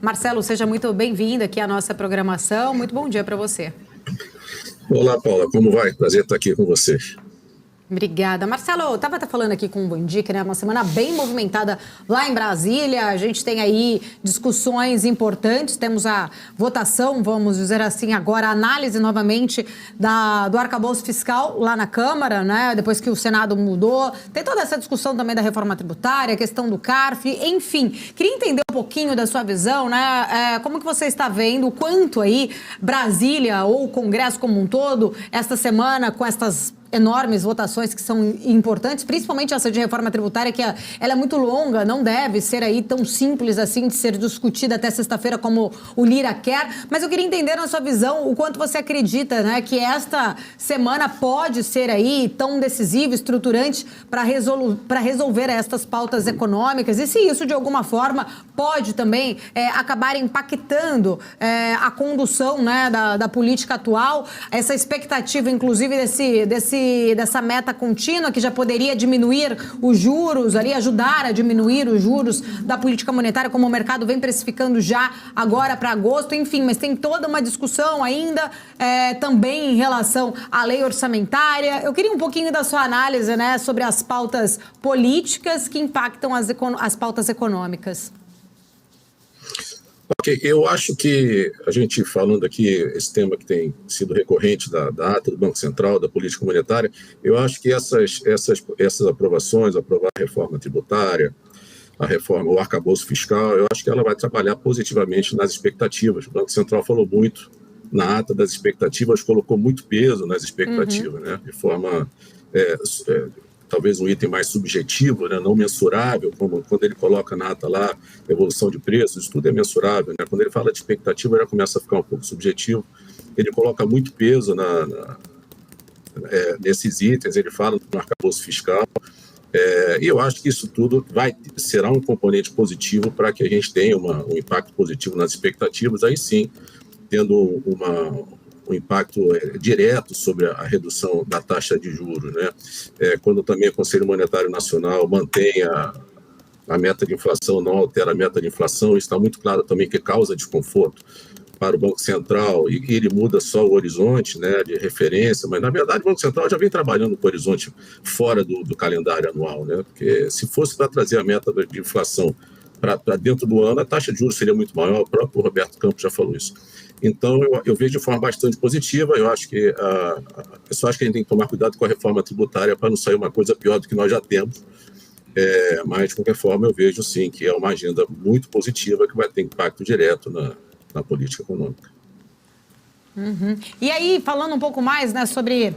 Marcelo, seja muito bem-vindo aqui à nossa programação. Muito bom dia para você. Olá, Paula, como vai? Prazer estar aqui com você. Obrigada. Marcelo, eu estava falando aqui com o Bondic, né? Uma semana bem movimentada lá em Brasília. A gente tem aí discussões importantes, temos a votação, vamos dizer assim, agora a análise novamente do arcabouço fiscal lá na Câmara, né? Depois que o Senado mudou. Tem toda essa discussão também da reforma tributária, a questão do CARF, enfim. Queria entender um pouquinho da sua visão, né? Como que você está vendo o quanto aí Brasília ou o Congresso como um todo, esta semana com estas enormes votações que são importantes, principalmente essa de reforma tributária, que ela é muito longa, não deve ser aí tão simples assim de ser discutida até sexta-feira como o Lira quer, mas eu queria entender na sua visão o quanto você acredita, né, que esta semana pode ser aí tão decisiva, estruturante para resolver estas pautas econômicas e se isso de alguma forma pode também acabar impactando a condução, né, da política atual, essa expectativa inclusive dessa meta contínua que já poderia diminuir os juros ali, ajudar a diminuir os juros da política monetária, como o mercado vem precificando já agora para agosto, enfim, mas tem toda uma discussão ainda também em relação à lei orçamentária. Eu queria um pouquinho da sua análise, né, sobre as pautas políticas que impactam as pautas econômicas. Ok, eu acho que a gente falando aqui, esse tema que tem sido recorrente da ata do Banco Central, da política monetária, eu acho que essas aprovações, aprovar a reforma tributária, a reforma, o arcabouço fiscal, eu acho que ela vai trabalhar positivamente nas expectativas. O Banco Central falou muito na ata das expectativas, colocou muito peso nas expectativas, né, de forma talvez um item mais subjetivo, né, não mensurável, como quando ele coloca na ata lá, evolução de preços, isso tudo é mensurável, né? Quando ele fala de expectativa, já começa a ficar um pouco subjetivo. Ele coloca muito peso nesses itens, ele fala do arcabouço fiscal, e eu acho que isso tudo será um componente positivo para que a gente tenha um impacto positivo nas expectativas, aí sim, tendo um impacto direto sobre a redução da taxa de juros, né? Quando também o Conselho Monetário Nacional mantém a meta de inflação, não altera a meta de inflação, está muito claro também que causa desconforto para o Banco Central e ele muda só o horizonte, né, de referência, mas na verdade o Banco Central já vem trabalhando com o horizonte fora do calendário anual, né? Porque se fosse para trazer a meta de inflação para dentro do ano, a taxa de juros seria muito maior, o próprio Roberto Campos já falou isso. Então, eu vejo de forma bastante positiva, eu acho que eu só acho que a gente tem que tomar cuidado com a reforma tributária para não sair uma coisa pior do que nós já temos, mas, de qualquer forma, eu vejo, sim, que é uma agenda muito positiva que vai ter impacto direto na política econômica. Uhum. E aí, falando um pouco mais, né, sobre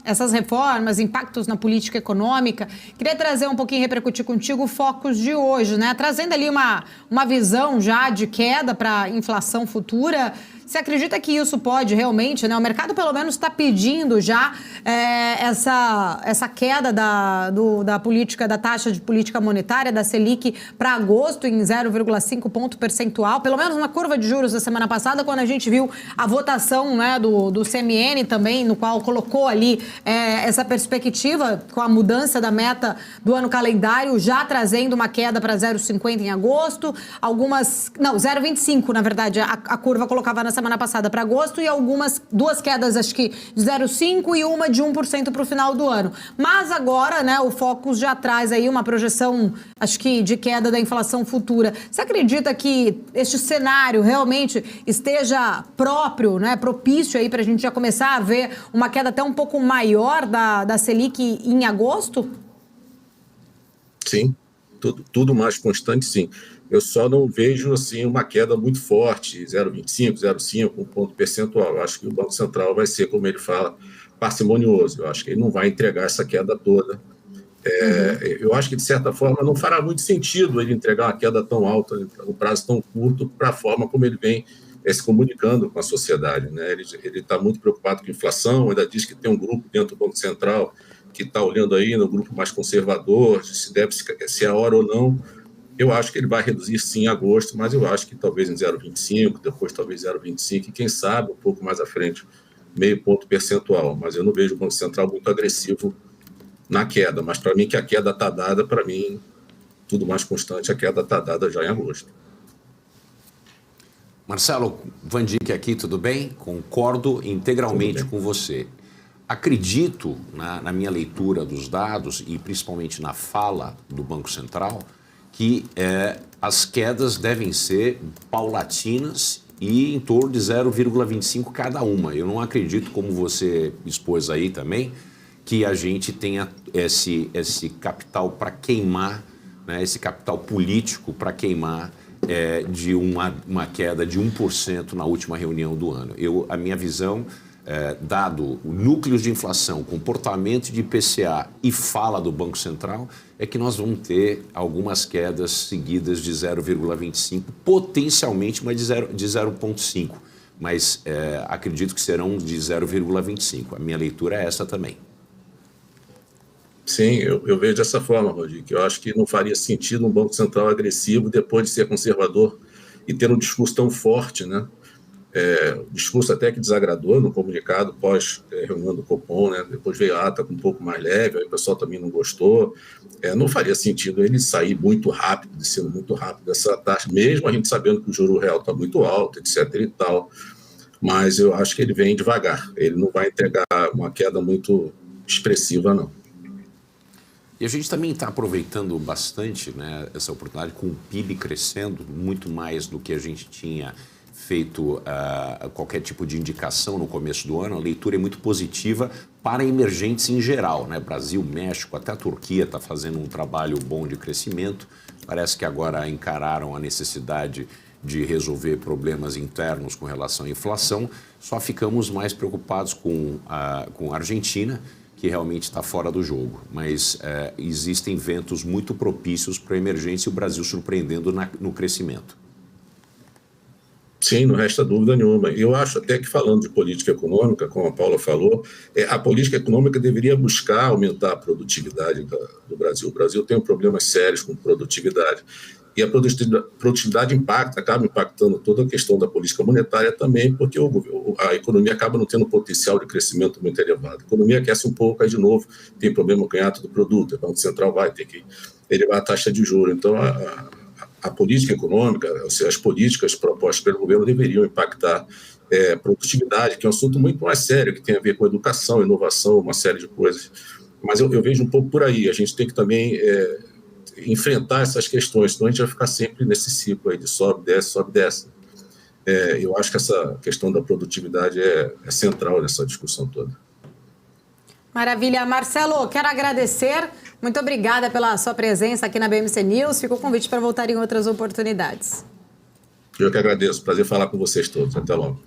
essas reformas, impactos na política econômica, queria trazer um pouquinho, repercutir contigo o Focus de hoje, né? Trazendo ali uma visão já de queda para a inflação futura. Você acredita que isso pode realmente, né? O mercado pelo menos está pedindo já essa queda da política, da taxa de política monetária, da Selic, para agosto em 0,5 ponto percentual, pelo menos na curva de juros da semana passada, quando a gente viu a votação, né, do CMN também, no qual colocou ali essa perspectiva com a mudança da meta do ano calendário, já trazendo uma queda para 0,50 em agosto, 0,25 na verdade, a curva colocava na semana passada para agosto e duas quedas, acho que de 0,5 e uma de 1% para o final do ano. Mas agora, né, o Focus já traz aí uma projeção, acho que de queda da inflação futura. Você acredita que este cenário realmente esteja próprio, né, propício aí para a gente já começar a ver uma queda até um pouco maior da Selic em agosto? Sim, tudo mais constante, sim. Eu só não vejo assim uma queda muito forte, 0,25, 0,5, um ponto percentual. Eu acho que o Banco Central vai ser, como ele fala, parcimonioso. Eu acho que ele não vai entregar essa queda toda. Eu acho que, de certa forma, não fará muito sentido ele entregar uma queda tão alta, um prazo tão curto, para a forma como ele vem se comunicando com a sociedade, né? Ele está muito preocupado com a inflação, ainda diz que tem um grupo dentro do Banco Central que está olhando aí no grupo mais conservador, se é a hora ou não. Eu acho que ele vai reduzir sim em agosto, mas eu acho que talvez em 0,25, depois talvez 0,25, e quem sabe um pouco mais à frente, meio ponto percentual. Mas eu não vejo o Banco Central muito agressivo na queda. Mas para mim que a queda está dada, para mim, tudo mais constante, a queda está dada já em agosto. Marcelo, Van Dijk aqui, tudo bem? Concordo integralmente com você. Acredito, na minha leitura dos dados e principalmente na fala do Banco Central, que as quedas devem ser paulatinas e em torno de 0,25 cada uma. Eu não acredito, como você expôs aí também, que a gente tenha esse capital para queimar, né, esse capital político para queimar de uma queda de 1% na última reunião do ano. A minha visão, dado o núcleo de inflação, comportamento de IPCA e fala do Banco Central, é que nós vamos ter algumas quedas seguidas de 0,25, potencialmente uma de 0,5, mas acredito que serão de 0,25. A minha leitura é essa também. Sim, eu vejo dessa forma, Rodrigo. Eu acho que não faria sentido um Banco Central agressivo depois de ser conservador e ter um discurso tão forte, né? Discurso até que desagradou no comunicado pós-reunião do Copom, né? Depois veio a ata um pouco mais leve, aí o pessoal também não gostou. Não faria sentido ele sair muito rápido, descendo muito rápido dessa taxa, mesmo a gente sabendo que o juro real está muito alto, etc. e tal. Mas eu acho que ele vem devagar, ele não vai entregar uma queda muito expressiva, não. E a gente também está aproveitando bastante, né, essa oportunidade com o PIB crescendo muito mais do que a gente tinha feito qualquer tipo de indicação no começo do ano. A leitura é muito positiva para emergentes em geral, né? Brasil, México, até a Turquia está fazendo um trabalho bom de crescimento. Parece que agora encararam a necessidade de resolver problemas internos com relação à inflação. Só ficamos mais preocupados com a Argentina, que realmente está fora do jogo. Mas existem ventos muito propícios para a emergência e o Brasil surpreendendo no crescimento. Sim, não resta dúvida nenhuma. Eu acho até que, falando de política econômica, como a Paula falou, a política econômica deveria buscar aumentar a produtividade do Brasil. O Brasil tem problemas sérios com produtividade. E a produtividade acaba impactando toda a questão da política monetária também, porque a economia acaba não tendo um potencial de crescimento muito elevado. A economia aquece um pouco, aí de novo tem problema com o hiato do produto, o Banco Central vai ter que elevar a taxa de juros. Então, a política econômica, as políticas propostas pelo governo deveriam impactar produtividade, que é um assunto muito mais sério, que tem a ver com educação, inovação, uma série de coisas. Mas eu vejo um pouco por aí. A gente tem que também enfrentar essas questões, senão a gente vai ficar sempre nesse ciclo aí de sobe, desce. Eu acho que essa questão da produtividade é central nessa discussão toda. Maravilha. Marcelo, quero agradecer. Muito obrigada pela sua presença aqui na BMC News. Fica o convite para voltar em outras oportunidades. Eu que agradeço. Prazer falar com vocês todos. Até logo.